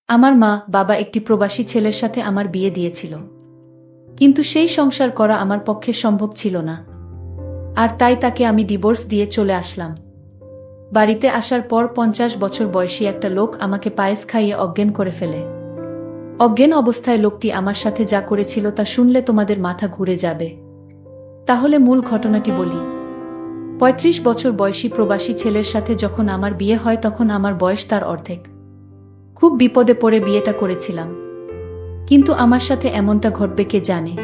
আমার মা বাবা একটি প্রবাসী ছেলের সাথে আমার বিয়ে দিয়েছিল, কিন্তু সেই সংসার করা আমার পক্ষে সম্ভব ছিল না। আর তাই তাকে আমি ডিভোর্স দিয়ে চলে আসলাম। বাড়িতে আসার পর 50 বছর বয়সী একটা লোক আমাকে পায়েস খাইয়ে অজ্ঞান করে ফেলে। অজ্ঞান অবস্থায় লোকটি আমার সাথে যা করেছিল তা শুনলে তোমাদের মাথা ঘুরে যাবে। তাহলে মূল ঘটনাটি বলি। 35 বছর বয়সী প্রবাসী ছেলের সাথে যখন আমার বিয়ে হয় তখন আমার বয়স তার অর্ধেক। খুব বিপদে পড়ে বিয়েটা করেছিলাম, কিন্তু আমার সাথে এমনটা ঘটবে কে জানে।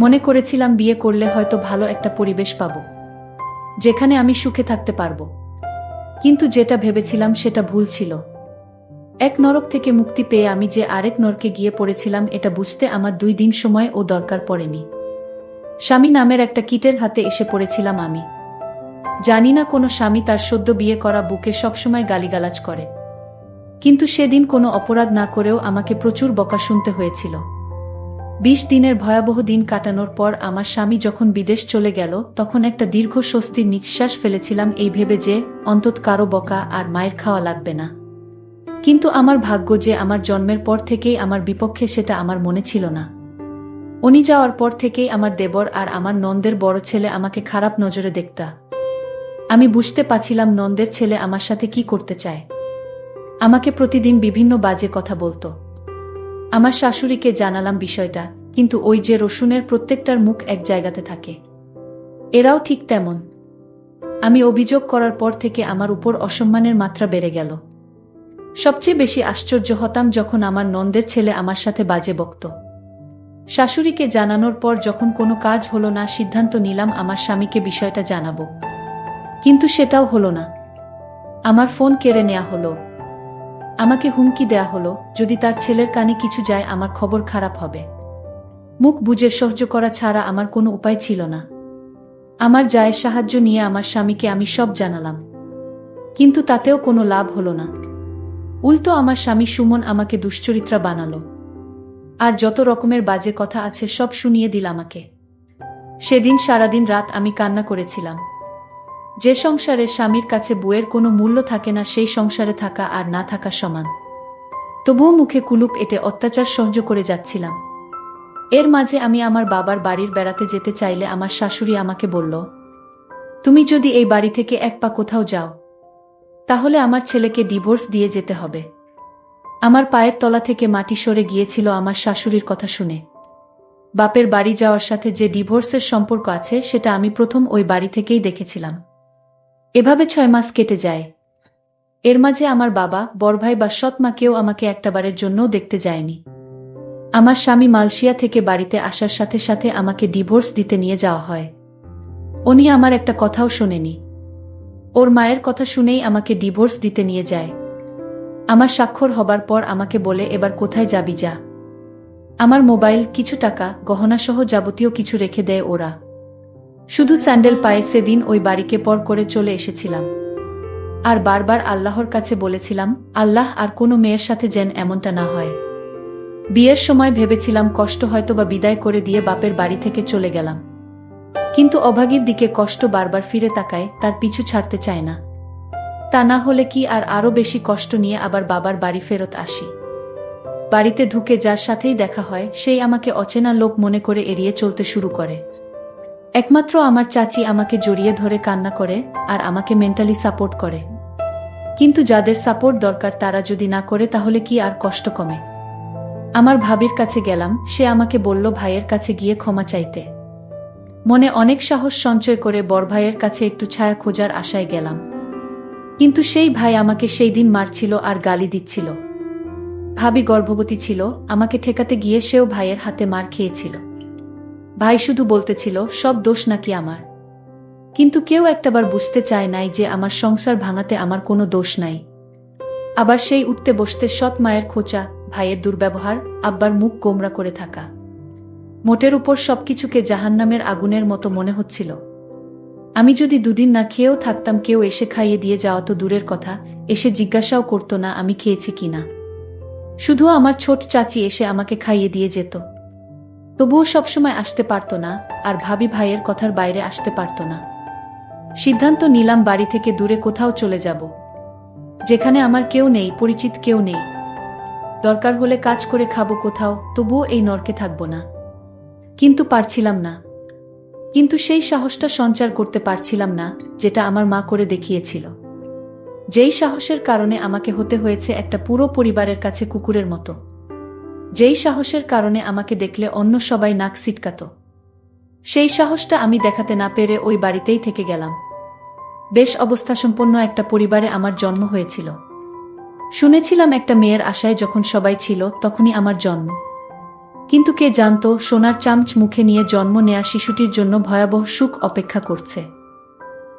মনে করেছিলাম বিয়ে করলে হয়তো ভালো একটা পরিবেশ পাব, যেখানে আমি সুখে থাকতে পারবো। কিন্তু যেটা ভেবেছিলাম সেটা ভুল ছিল। এক নরক থেকে মুক্তি পেয়ে আমি যে আরেক নরকে গিয়ে পড়েছিলাম এটা বুঝতে আমার 2 দিন সময় ও দরকার পড়েনি। স্বামী নামের একটা কীটের হাতে এসে পড়েছিলাম আমি। জানি না কোনো স্বামী তার সদ্য বিয়ে করা বুকে সবসময় গালিগালাজ করে, কিন্তু সেদিন কোনো অপরাধ না করেও আমাকে প্রচুর বকা শুনতে হয়েছিল। 20 দিনের ভয়াবহ দিন কাটানোর পর আমার স্বামী যখন বিদেশ চলে গেল তখন একটা দীর্ঘ স্বস্তির নিঃশ্বাস ফেলেছিলাম, এই ভেবে যে অন্তত কারো বকা আর মায়ের খাওয়া লাগবে না। কিন্তু আমার ভাগ্য যে আমার জন্মের পর থেকেই আমার বিপক্ষে সেটা আমার মনে ছিল না। উনি যাওয়ার পর থেকেই আমার দেবর আর আমার নন্দের বড় ছেলে আমাকে খারাপ নজরে দেখতা। আমি বুঝতে পারছিলাম নন্দের ছেলে আমার সাথে কি করতে চায়। আমাকে প্রতিদিন বিভিন্ন বাজে কথা বলতো। আমার শাশুড়িকে জানালাম বিষয়টা, কিন্তু ওই যে রসুনের প্রত্যেকটার মুখ এক জায়গাতে থাকে, এরাও ঠিক তেমন। আমি অভিযোগ করার পর থেকে আমার উপর অসম্মানের মাত্রা বেড়ে গেল। সবচেয়ে বেশি আশ্চর্য হতাম যখন আমার নন্দের ছেলে আমার সাথে বাজে বকত। শাশুড়িকে জানানোর পর যখন কোনো কাজ হলো না, সিদ্ধান্ত নিলাম আমার স্বামীকে বিষয়টা জানাবো। কিন্তু সেটাও হলো না। আমার ফোন কেড়ে নেওয়া হলো। আমাকে হুমকি দেয়া হলো, যদি তার ছেলের কানে কিছু যায় আমার খবর খারাপ হবে। মুখ বুজে সহ্য করা ছাড়া আমার কোনো উপায় ছিল না। আমার জায়ের সাহায্য নিয়ে আমার স্বামীকে আমি সব জানালাম, কিন্তু তাতেও কোনো লাভ হলো না। উল্টো আমার স্বামী সুমন আমাকে দুশ্চরিত্রা বানালো, আর যত রকমের বাজে কথা আছে সব শুনিয়ে দিল আমাকে। সেদিন সারাদিন রাত আমি কান্না করেছিলাম। যে সংসারে স্বামীর কাছে বউয়ের কোনো মূল্য থাকে না সেই সংসারে থাকা আর না থাকা সমান। তবুও মুখে কুলুপ এঁটে অত্যাচার সহ্য করে যাচ্ছিলাম। এর মাঝে আমি আমার বাবার বাড়ির বেড়াতে যেতে চাইলে আমার শাশুড়ি আমাকে বলল, তুমি যদি এই বাড়ি থেকে এক পা কোথাও যাও তাহলে আমার ছেলেকে ডিভোর্স দিয়ে যেতে হবে। আমার পায়ের তলা থেকে মাটি সরে গিয়েছিল আমার শাশুড়ির কথা শুনে। বাপের বাড়ি যাওয়ার সাথে যে ডিভোর্সের সম্পর্ক আছে সেটা আমি প্রথম ওই বাড়ি থেকেই দেখেছিলাম। এভাবে 6 মাস কেটে যায়। এর মাঝে আমার বাবা, বড়ভাই বা সৎ মা কেউ আমাকে একটাবারের জন্যও দেখতে যায়নি। আমার স্বামী মালয়েশিয়া থেকে বাড়িতে আসার সাথে সাথে আমাকে ডিভোর্স দিতে নিয়ে যাওয়া হয়। উনি আমার একটা কথাও শোনেনি। ওর মায়ের কথা শুনেই আমাকে ডিভোর্স দিতে নিয়ে যায়। আমার স্বাক্ষর হবার পর আমাকে বলে, এবার কোথায় যাবি যা। আমার মোবাইল, কিছু টাকা, গহনাসহ যাবতীয় কিছু রেখে দেয় ওরা। শুধু স্যান্ডেল পায়ে সেদিন ওই বাড়িকে পর করে চলে এসেছিলাম। আর বারবার আল্লাহর কাছে বলেছিলাম, আল্লাহ আর কোনো মেয়ের সাথে যেন এমনটা না হয়। বিয়ের সময় ভেবেছিলাম কষ্ট হয়তোবা বিদায় করে দিয়ে বাপের বাড়ি থেকে চলে গেলাম, কিন্তু অভাগীর দিকে কষ্ট বারবার ফিরে তাকায়, তার পিছু ছাড়তে চায় না। তা না হলে কি আর আরো বেশি কষ্ট নিয়ে আবার বাবার বাড়ি ফেরত আসি। বাড়িতে ঢুকে যার সাথেই দেখা হয় সেই আমাকে অচেনা লোক মনে করে এড়িয়ে চলতে শুরু করে। একমাত্র আমার চাচি আমাকে জড়িয়ে ধরে কান্না করে আর আমাকে মেন্টালি সাপোর্ট করে। কিন্তু যাদের সাপোর্ট দরকার তারা যদি না করে তাহলে কি আর কষ্ট কমে? আমার ভাবির কাছে গেলাম, সে আমাকে বলল ভাইয়ের কাছে গিয়ে ক্ষমা চাইতে। মনে অনেক সাহস সঞ্চয় করে বড় ভাইয়ের কাছে একটু ছায়া খোঁজার আশায় গেলাম, কিন্তু সেই ভাই আমাকে সেই দিন মারছিল আর গালি দিচ্ছিল। ভাবি গর্ভবতী ছিল, আমাকে ঠেকাতে গিয়ে সেও ভাইয়ের হাতে মার খেয়েছিল। ভাই শুধু বলতেছিল সব দোষ নাকি আমার, কিন্তু কেউ একটাবার বুঝতে চায় নাই যে আমার সংসার ভাঙাতে আমার কোনো দোষ নাই। আবার সেই উঠতে বসতে সৎ মায়ের খোঁচা, ভাইয়ের দুর্ব্যবহার, আব্বার মুখ গোমরা করে থাকা, মোটের উপর সবকিছুকে জাহান্নামের আগুনের মতো মনে হচ্ছিল। আমি যদি 2 দিন না খেয়েও থাকতাম কেউ এসে খাইয়ে দিয়ে যাওয়া তো দূরের কথা, এসে জিজ্ঞাসাও করতো না আমি খেয়েছি কিনা। শুধু আমার ছোট চাচি এসে আমাকে খাইয়ে দিয়ে যেত। তবুও সবসময় আসতে পারতো না, আর ভাবি ভাইয়ের কথার বাইরে আসতে পারতো না। সিদ্ধান্ত নিলাম বাড়ি থেকে দূরে কোথাও চলে যাব, যেখানে আমার কেউ নেই, পরিচিত কেউ নেই। দরকার হলে কাজ করে খাবো কোথাও, তবুও এই নরকে থাকবো না। কিন্তু পারছিলাম না। কিন্তু সেই সাহসটা সঞ্চার করতে পারছিলাম না, যেটা আমার মা করে দেখিয়েছিল। যেই সাহসের কারণে আমাকে হতে হয়েছে একটা পুরো পরিবারের কাছে কুকুরের মতো। যেই সাহসের কারণে আমাকে দেখলে অন্য সবাই নাক সিটকাত। সেই সাহসটা আমি দেখাতে না পেরে ওই বাড়িতেই থেকে গেলাম। বেশ অবস্থাসম্পন্ন একটা পরিবারে আমার জন্ম হয়েছিল। শুনেছিলাম একটা মেয়ের আশায় যখন সবাই ছিল তখনই আমার জন্ম। কিন্তু কে জানতো সোনার চামচ মুখে নিয়ে জন্ম নেয়া শিশুটির জন্য ভয়াবহ সুখ অপেক্ষা করছে।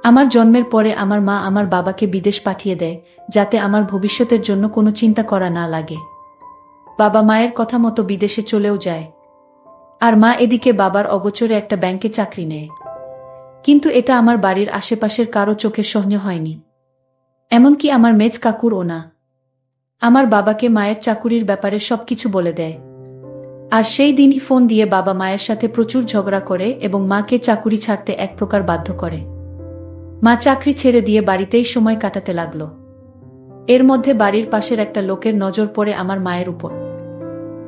আমার জন্মের পরে আমার মা আমার বাবাকে বিদেশ পাঠিয়ে দেয়, যাতে আমার ভবিষ্যতের জন্য কোনো চিন্তা করা না লাগে। বাবা মায়ের কথা মতো বিদেশে চলেও যায়। আর মা এদিকে বাবার অগোচরে একটা ব্যাংকে চাকরি নেয়। কিন্তু এটা আমার বাড়ির আশেপাশের কারো চোখে সহ্য হয়নি, এমনকি আমার মেজ কাকুরও না। আমার বাবাকে মায়ের চাকুরির ব্যাপারে সবকিছু বলে দেয়। আর সেই দিনই ফোন দিয়ে বাবা মায়ের সাথে প্রচুর ঝগড়া করে এবং মাকে চাকুরি ছাড়তে এক প্রকার বাধ্য করে। মা চাকরি ছেড়ে দিয়ে বাড়িতেই সময় কাটাতে লাগল। এর মধ্যে বাড়ির পাশের একটা লোকের নজর পড়ে আমার মায়ের উপর।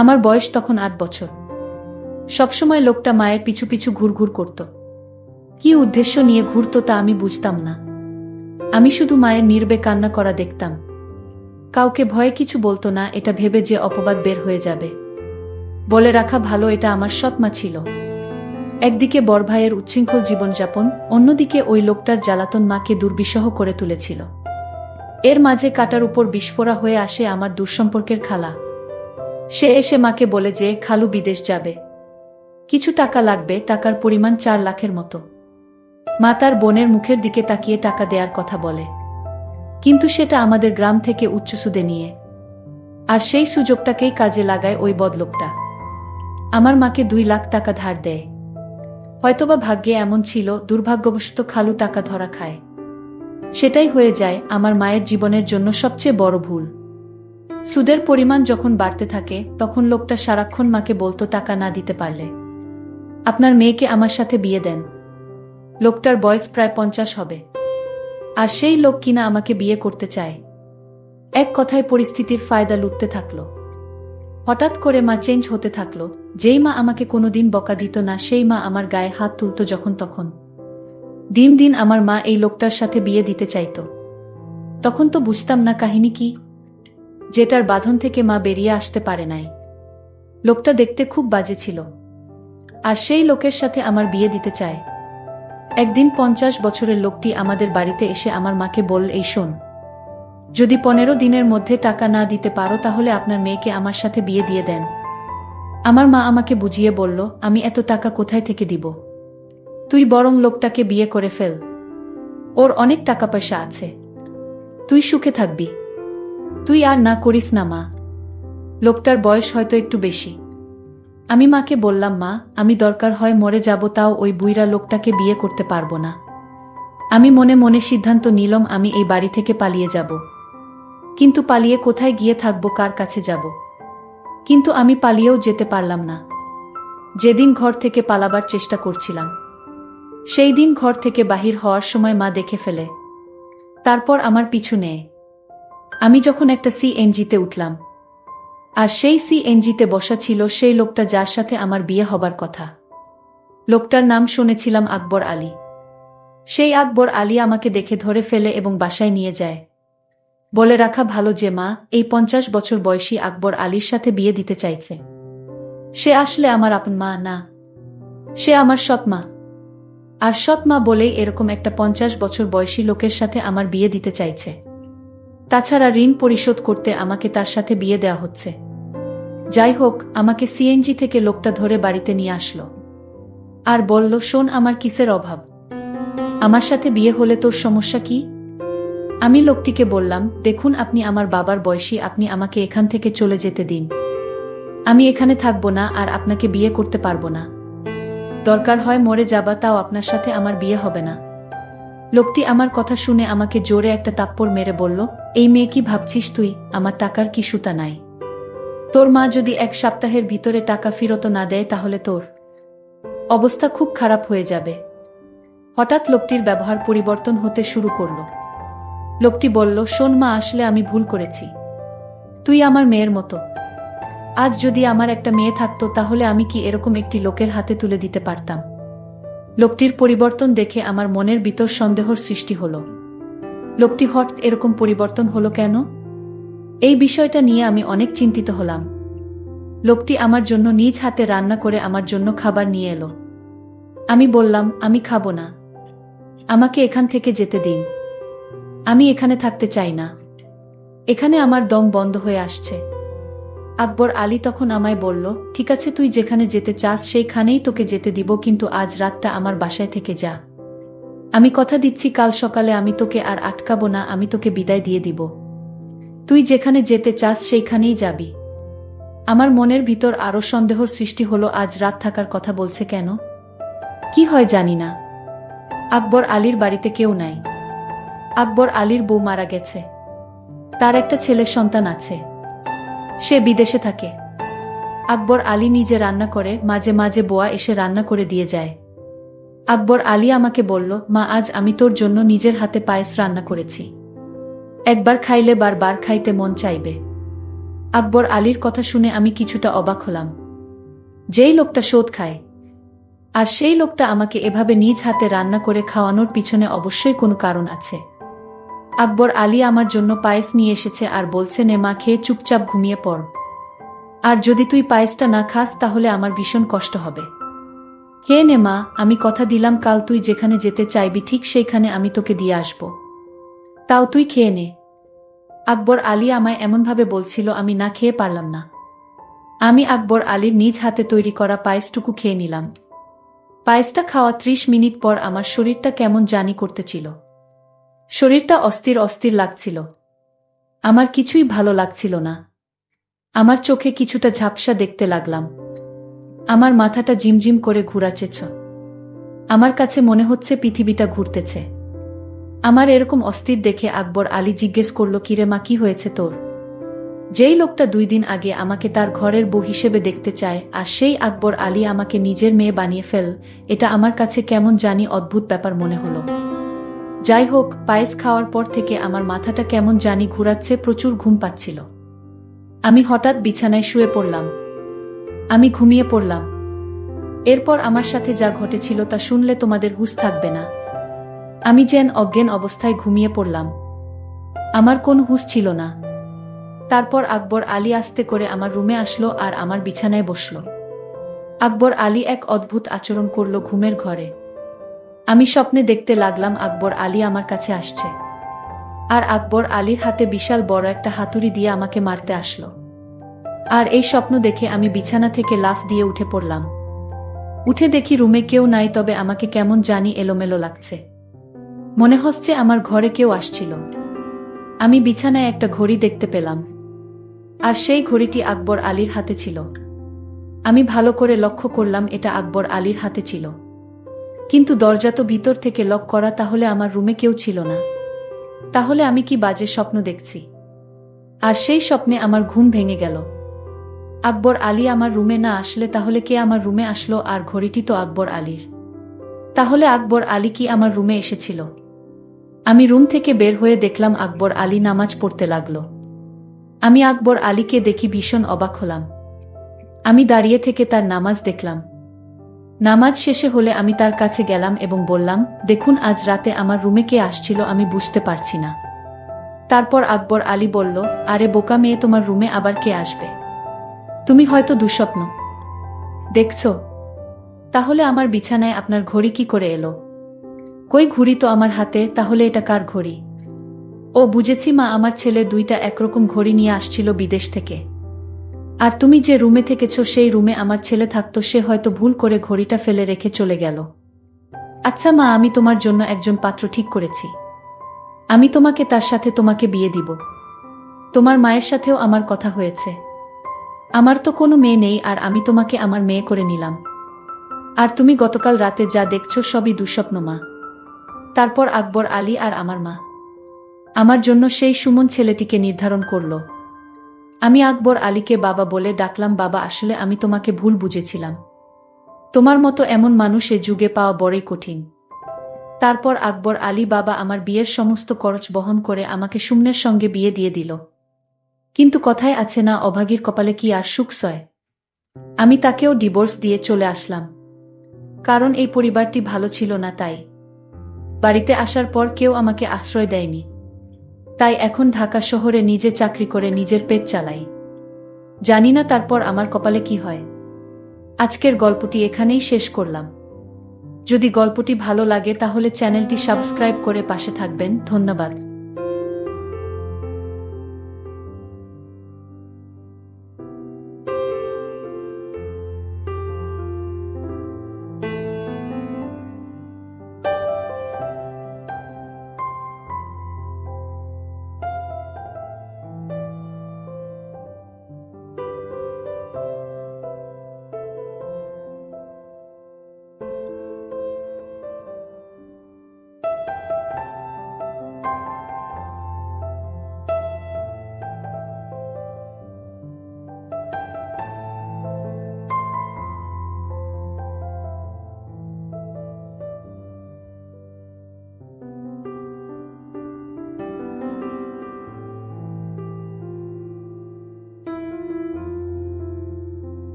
আমার বয়স তখন 8 বছর। সবসময় লোকটা মায়ের পিছু পিছু ঘুরঘুর করত। কি উদ্দেশ্য নিয়ে ঘুরত তা আমি বুঝতাম না। আমি শুধু মায়ের নীরবে কান্না করা দেখতাম। কাউকে ভয়ে কিছু বলতো না, এটা ভেবে যে অপবাদ বের হয়ে যাবে। বলে রাখা ভালো, এটা আমার সৎ মা ছিল। একদিকে বড় ভাইয়ের উচ্ছৃঙ্খল জীবনযাপন, অন্যদিকে ওই লোকটার জ্বালাতন মাকে দুর্বিষহ করে তুলেছিল। এর মাঝে কাটার উপর বিস্ফোরা হয়ে আসে আমার দূরসম্পর্কের খালা। সে এসে মাকে বলে যে খালু বিদেশ যাবে, কিছু টাকা লাগবে, টাকার পরিমাণ 4 লাখের মতো। মা তার বোনের মুখের দিকে তাকিয়ে টাকা দেওয়ার কথা বলে, কিন্তু সেটা আমাদের গ্রাম থেকে উচ্চ সুদে নিয়ে। আর সেই সুযোগটাকেই কাজে লাগায় ওই বদলোকটা। আমার মাকে 2 লাখ টাকা ধার দেয়। হয়তোবা ভাগ্যে এমন ছিল, দুর্ভাগ্যবশত খালু টাকা ধরা খায়। সেটাই হয়ে যায় আমার মায়ের জীবনের জন্য সবচেয়ে বড় ভুল। সুদের পরিমাণ যখন বাড়তে থাকে তখন লোকটা সারাক্ষণ মাকে বলতো টাকা না দিতে পারলে আপনার মেয়েকে আমার সাথে বিয়ে দেন। লোকটার বয়স প্রায় 50 হবে। আর সেই লোক কিনা আমাকে বিয়ে করতে চায়। এক কথায় পরিস্থিতির ফায়দা লুটতে থাকলো। হঠাৎ করে মা চেঞ্জ হতে থাকলো। যেই মা আমাকে কোনোদিন বকা দিত না, সেই মা আমার গায়ে হাত তুলত যখন তখন। দিন দিন আমার মা এই লোকটার সাথে বিয়ে দিতে চাইত। তখন তো বুঝতাম না কাহিনী কি, যেটার বাঁধন থেকে মা বেরিয়ে আসতে পারে নাই। লোকটা দেখতে খুব বাজে ছিল, আর সেই লোকের সাথে আমার বিয়ে দিতে চায়। একদিন 50 বছরের লোকটি আমাদের বাড়িতে এসে আমার মাকে বলল, এই শোন, যদি 15 দিনের মধ্যে টাকা না দিতে পারো তাহলে আপনার মেয়েকে আমার সাথে বিয়ে দিয়ে দেন। আমার মা আমাকে বুঝিয়ে বলল, আমি এত টাকা কোথায় থেকে দিব? তুই বরং লোকটাকে বিয়ে করে ফেল, ওর অনেক টাকা পয়সা আছে, তুই সুখে থাকবি। তুই আর না করিস না মা, লোকটার বয়স হয়তো একটু বেশি। আমি মাকে বললাম, মা, আমি দরকার হয় মরে যাব, তাও ওই বুইড়া লোকটাকে বিয়ে করতে পারবো না। আমি মনে মনে সিদ্ধান্ত নিলাম আমি এই বাড়ি থেকে পালিয়ে যাব। কিন্তু পালিয়ে কোথায় গিয়ে থাকবো, কার কাছে যাব? কিন্তু আমি পালিয়েও যেতে পারলাম না। যেদিন ঘর থেকে পালাবার চেষ্টা করছিলাম, সেই দিন ঘর থেকে বাহির হওয়ার সময় মা দেখে ফেলে। তারপর আমার পিছু নেয়। আমি যখন একটা সিএনজিতে উঠলাম, আর সেই সিএনজিতে বসা ছিল সেই লোকটা যার সাথে আমার বিয়ে হবার কথা। লোকটার নাম শুনেছিলাম আকবর আলী। সেই আকবর আলী আমাকে দেখে ধরে ফেলে এবং বাসায় নিয়ে যায়। বলে রাখা ভালো যে মা এই 50 বছর বয়সী আকবর আলীর সাথে বিয়ে দিতে চাইছে। সে আসলে আমার আপন মা না, সে আমার সৎ মা। আর সৎ মা বলেই এরকম একটা 50 বছর বয়সী লোকের সাথে আমার বিয়ে দিতে চাইছে। তাছাড়া ঋণ পরিশোধ করতে আমাকে তার সাথে বিয়ে দেওয়া হচ্ছে। যাই হোক, আমাকে সিএনজি থেকে লোকটা ধরে বাড়িতে নিয়ে আসলো আর বলল, শোন, আমার কিসের অভাব? আমার সাথে বিয়ে হলে তোর সমস্যা কি? আমি লোকটিকে বললাম, দেখুন, আপনি আমার বাবার বয়সী, আপনি আমাকে এখান থেকে চলে যেতে দিন। আমি এখানে থাকবো না আর আপনাকে বিয়ে করতে পারবো না। দরকার হয় মরে যাবা, তাও আপনার সাথে আমার বিয়ে হবে না। লোকটি আমার কথা শুনে আমাকে জোরে একটা তাপ্পড় মেরে বলল, এই মেয়ে কি ভাবছিস তুই? আমার টাকার কি সুতা নাই? তোর মা যদি 1 সপ্তাহের ভিতরে টাকা ফেরত না দেয় তাহলে তোর অবস্থা খুব খারাপ হয়ে যাবে। হঠাৎ লোকটির ব্যবহার পরিবর্তন হতে শুরু করল। লোকটি বলল, শোন মা, আসলে আমি ভুল করেছি। তুই আমার মেয়ের মতো। আজ যদি আমার একটা মেয়ে থাকতো তাহলে আমি কি এরকম একটি লোকের হাতে তুলে দিতে পারতাম? লোকটির পরিবর্তন দেখে আমার মনের ভিতর সন্দেহর সৃষ্টি হলো। লোকটি হঠাৎ এরকম পরিবর্তন হলো কেন? এই বিষয়টা নিয়ে আমি অনেক চিন্তিত হলাম। লোকটি আমার জন্য নিজ হাতে রান্না করে আমার জন্য খাবার নিয়ে এলো। আমি বললাম, আমি খাবো না। আমাকে এখান থেকে যেতে দিন। আমি এখানে থাকতে চাই না। এখানে আমার দম বন্ধ হয়ে আসছে। আকবর আলী তখন আমায় বলল, ঠিক আছে, তুই যেখানে যেতে চাস সেইখানেই তোকে যেতে দিব, কিন্তু আজ রাতটা আমার বাসায় থেকে যা। আমি কথা দিচ্ছি কাল সকালে আমি তোকে আর আটকাবো না, আমি তোকে বিদায় দিয়ে দিব। তুই যেখানে যেতে চাস সেইখানেই যাবি। আমার মনের ভিতর আরো সন্দেহর সৃষ্টি হলো, আজ রাত থাকার কথা বলছে কেন? কি হয় জানি না। আকবর আলীর বাড়িতে কেউ নাই। আকবর আলীর বউ মারা গেছে। তার একটা ছেলে সন্তান আছে। সে বিদেশে থাকে। আকবর আলী নিজে রান্না করে, মাঝে মাঝে বোয়া এসে রান্না করে দিয়ে যায়। আকবর আলী আমাকে বলল, মা, আজ আমি তোর জন্য নিজের হাতে পায়েস রান্না করেছি। একবার খাইলে বারবার খাইতে মন চাইবে। আকবর আলীর কথা শুনে আমি কিছুটা অবাক হলাম। যেই লোকটা সুদ খায়, আর সেই লোকটা আমাকে এভাবে নিজ হাতে রান্না করে খাওয়ানোর পিছনে অবশ্যই কোনো কারণ আছে। আকবর আলী আমার জন্য পায়েস নিয়ে এসেছে আর বলছে, নে মা, খেয়ে চুপচাপ ঘুমিয়ে পড়। আর যদি তুই পায়েসটা না খাস তাহলে আমার ভীষণ কষ্ট হবে। খেয়ে নে মা, আমি কথা দিলাম কাল তুই যেখানে যেতে চাইবি ঠিক সেইখানে আমি তোকে দিয়ে আসব। তাও তুই খেয়ে নে। আকবর আলী আমায় এমনভাবে বলছিল, আমি না খেয়ে পারলাম না। আমি আকবর আলীর নিজ হাতে তৈরি করা পায়েসটুকু খেয়ে নিলাম। পায়েসটা খাওয়া 30 মিনিট পর আমার শরীরটা কেমন জানি করতেছিল। শরীরটা অস্থির অস্থির লাগছিল। আমার কিছুই ভালো লাগছিল না। আমার চোখে কিছুটা ঝাপসা দেখতে লাগলাম। আমার মাথাটা জিমজিম করে ঘুরাচ্ছেছ। আমার কাছে মনে হচ্ছে পৃথিবীটা ঘুরতেছে। আমার এরকম অস্থির দেখে আকবর আলী জিজ্ঞেস করল, কিরে মা, কি হয়েছে তোর? যেই লোকটা 2 দিন আগে আমাকে তার ঘরের বউ হিসেবে দেখতে চায়, আর সেই আকবর আলী আমাকে নিজের মেয়ে বানিয়ে ফেল, এটা আমার কাছে কেমন জানি অদ্ভুত ব্যাপার মনে হলো। যাই হোক, পায়েস খাওয়ার পর থেকে আমার মাথাটা কেমন জানি ঘুরাচ্ছে, প্রচুর ঘুম পাচ্ছিল। আমি হঠাৎ বিছানায় শুয়ে পড়লাম। আমি ঘুমিয়ে পড়লাম। এরপর আমার সাথে যা ঘটেছিল তা শুনলে তোমাদের হুঁশ থাকবে না। আমি যেন অজ্ঞান অবস্থায় ঘুমিয়ে পড়লাম। আমার কোন হুঁশ ছিল না। তারপর আকবর আলী আস্তে করে আমার রুমে আসলো আর আমার বিছানায় বসল। আকবর আলী এক অদ্ভুত আচরণ করল ঘুমের ঘরে। আমি স্বপ্নে দেখতে লাগলাম আকবর আলী আমার কাছে আসছে। আর আকবর আলীর হাতে বিশাল বড় একটা হাতুড়ি দিয়ে আমাকে মারতে আসলো। আর এই স্বপ্ন দেখে আমি বিছানা থেকে লাফ দিয়ে উঠে পড়লাম। উঠে দেখি রুমে কেউ নাই, তবে আমাকে কেমন জানি এলোমেলো লাগছে। মনে হচ্ছে আমার ঘরে কেউ আসছিল। আমি বিছানায় একটা ঘড়ি দেখতে পেলাম। আর সেই ঘড়িটি আকবর আলীর হাতে ছিল। আমি ভালো করে লক্ষ্য করলাম এটা আকবর আলীর হাতে ছিল। কিন্তু দরজা তো ভিতর থেকে লক করা, তাহলে আমার রুমে কেউ ছিল না। তাহলে আমি কি বাজে স্বপ্ন দেখছি? আর সেই স্বপ্নে আমার ঘুম ভেঙে গেল। আকবর আলী আমার রুমে না আসলে তাহলে কে আমার রুমে আসলো? আর ঘড়িটি তো আকবর আলীর। তাহলে আকবর আলী কি আমার রুমে এসেছিল? আমি রুম থেকে বের হয়ে দেখলাম আকবর আলী নামাজ পড়তে লাগলো। আমি আকবর আলীকে দেখি ভীষণ অবাক হলাম। আমি দাঁড়িয়ে থেকে তার নামাজ দেখলাম। নামাজ শেষে হলে আমি তার কাছে গেলাম এবং বললাম, দেখুন, আজ রাতে আমার রুমে কে আসছিল আমি বুঝতে পারছি না। তারপর আকবর আলী বলল, আরে বোকা মেয়ে, তোমার রুমে আবার কে আসবে? তুমি হয়তো দুঃস্বপ্ন দেখছো। তাহলে আমার বিছানায় আপনার ঘড়ি কি করে এলো? কই, ঘড়ি তো আমার হাতে, তাহলে এটা কার ঘড়ি? ও বুঝেছি মা, আমার ছেলে 2টা একরকম ঘড়ি নিয়ে আসছিল বিদেশ থেকে। আর তুমি যে রুমে থেকেছো সেই রুমে আমার ছেলে থাকতো, সে হয়তো ভুল করে ঘড়িটা ফেলে রেখে চলে গেল। আচ্ছা মা, আমি তোমার জন্য একজন পাত্র ঠিক করেছি। আমি তোমাকে তার সাথে তোমাকে বিয়ে দিব। তোমার মায়ের সাথেও আমার কথা হয়েছে। আমার তো কোনো মেয়ে নেই, আর আমি তোমাকে আমার মেয়ে করে নিলাম। আর তুমি গতকাল রাতে যা দেখছো সবই দুঃস্বপ্ন মা। তারপর আকবর আলী আর আমার মা আমার জন্য সেই সুমন ছেলেটিকে নির্ধারণ করল। আমি আকবর আলীকে বাবা বলে ডাকলাম। বাবা, আসলে আমি তোমাকে ভুল বুঝেছিলাম। তোমার মতো এমন মানুষ এ যুগে পাওয়া বড়ই কঠিন। তারপর আকবর আলী বাবা আমার বিয়ের সমস্ত খরচ বহন করে আমাকে সুমনের সঙ্গে বিয়ে দিয়ে দিল। কিন্তু কথায় আছে না, অভাগীর কপালে কি আর সুখ সয়। আমি তাকেও ডিভোর্স দিয়ে চলে আসলাম, কারণ এই পরিবারটি ভালো ছিল না। তাই বাড়িতে আসার পর কেউ আমাকে আশ্রয় দেয়নি। তাই এখন ঢাকা শহরে নিজে চাকরি করে নিজের পেট চালাই। জানি না তারপর আমার কপালে কি হয়। আজকের গল্পটি এখানেই শেষ করলাম। যদি গল্পটি ভালো লাগে তাহলে চ্যানেলটি সাবস্ক্রাইব করে পাশে থাকবেন। ধন্যবাদ।